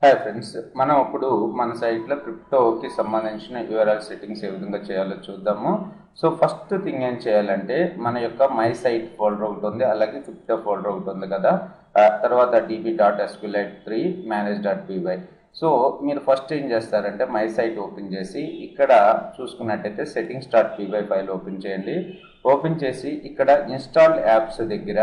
Hi friends, మనం ఇప్పుడు మన సైట్లో క్రిప్టోకి సంబంధించిన URL సెట్టింగ్స్ ఏ విధంగా చేయాలో చూద్దాము. సో ఫస్ట్ థింగ్ ఏం చేయాలంటే మన యొక్క మై సైట్ ఫోల్డర్ ఒకటి ఉంది, అలాగే క్రిప్టో ఫోల్డర్ ఒకటి ఉంది కదా. తర్వాత db.sqlite3 manage.py. సో మీరు ఫస్ట్ ఏం చేస్తారంటే మై సైట్ ఓపెన్ చేసి ఇక్కడ చూసుకున్నట్టయితే settings.py ఫైల్ ఓపెన్ చేయండి. ఓపెన్ చేసి ఇక్కడ ఇన్స్టాల్ యాప్స్ దగ్గర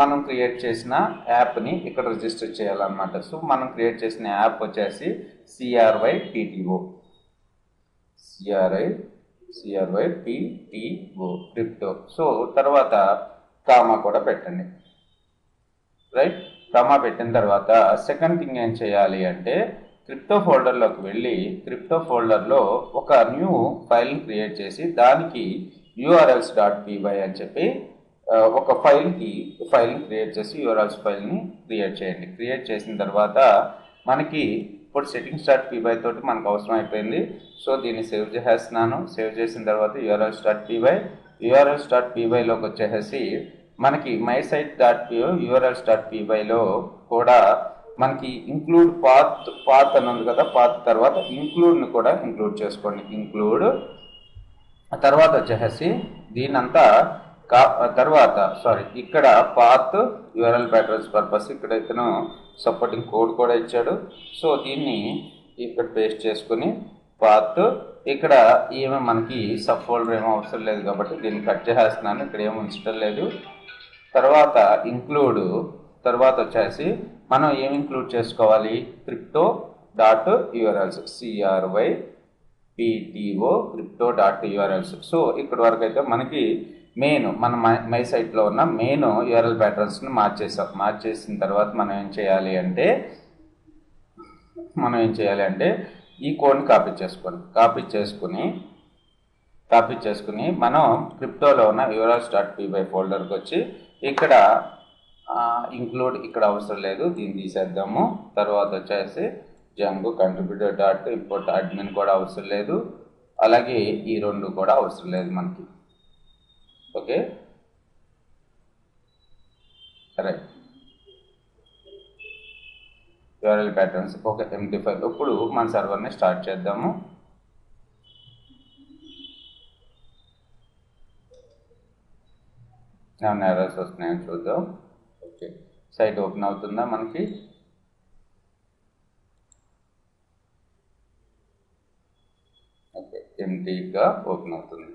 మనం క్రియేట్ చేసిన యాప్ని ఇక్కడ రిజిస్టర్ చేయాలన్నమాట. సో మనం క్రియేట్ చేసిన యాప్ వచ్చేసి CRYPTO క్రిప్టో. సో తర్వాత కామా కూడా పెట్టండి, రైట్. కామా పెట్టిన తర్వాత సెకండ్ థింగ్ ఏం చేయాలి అంటే క్రిప్టో ఫోల్డర్లోకి వెళ్ళి క్రిప్టో ఫోల్డర్లో ఒక న్యూ ఫైల్ని క్రియేట్ చేసి దానికి urls.py అని చెప్పి ఒక ఫైల్ని క్రియేట్ చేసి URLs ఫైల్ని క్రియేట్ చేయండి. క్రియేట్ చేసిన తర్వాత మనకి ఇప్పుడు settings.py తోటి మనకు అవసరం అయిపోయింది. సో దీన్ని సేవ్ చేసేస్తున్నాను. సేవ్ చేసిన తర్వాత urls.pyలోకి వచ్చేసి మనకి mysite.py urls.pyలో కూడా మనకి ఇంక్లూడ్ పాత్ అని ఉంది కదా. పాత్ తర్వాత ఇంక్లూడ్ని కూడా ఇంక్లూడ్ చేసుకోండి. ఇంక్లూడ్ తర్వాత వచ్చేసి దీనంతా తర్వాత ఇక్కడ పాత్ URL ప్యాటర్న్స్ పర్పస్ ఇక్కడ ఇతను సపోర్టింగ్ కోడ్ కూడా ఇచ్చాడు. సో దీన్ని ఇక్కడ పేస్ట్ చేసుకుని పాత్ ఇక్కడ ఏమో మనకి సబ్ ఫోల్డర్ ఏమో అవసరం లేదు కాబట్టి దీన్ని కట్ చేసేస్తున్నాను. ఇక్కడ ఏమో ఉంచడం లేదు. తర్వాత ఇంక్లూడ్ తర్వాత వచ్చేసి మనం ఏం ఇంక్లూడ్ చేసుకోవాలి, crypto.urls CRYPTO crypto.urls. సో ఇక్కడ వరకు అయితే మనకి మన మై సైట్లో ఉన్న మెయిన్ URL ప్యాటర్న్స్ని మార్చేసిన తర్వాత మనం ఏం చేయాలి అంటే ఈ కోడ్ని కాపీ చేసుకొని మనం క్రిప్టోలో ఉన్న urls.py ఫోల్డర్కి వచ్చి ఇక్కడ ఇంక్లూడ్ ఇక్కడ అవసరం లేదు, దీన్ని తీసేద్దాము. తర్వాత వచ్చేసి జంగు contributor.import admin కూడా అవసరం లేదు, అలాగే ఈ రెండు కూడా అవసరం లేదు మనకి. Okay, right. URL ప్యాటర్న్స్ ఒక ఎంటీ ఫైల్. ఇప్పుడు మన సర్వర్ని స్టార్ట్ చేద్దాము. ఏమైనా ఎర్రర్స్ వస్తున్నాయని చూద్దాం. ఓకే, సైట్ ఓపెన్ అవుతుందా మనకి? ఓకే, ఎంటీగా ఓపెన్ అవుతుంది.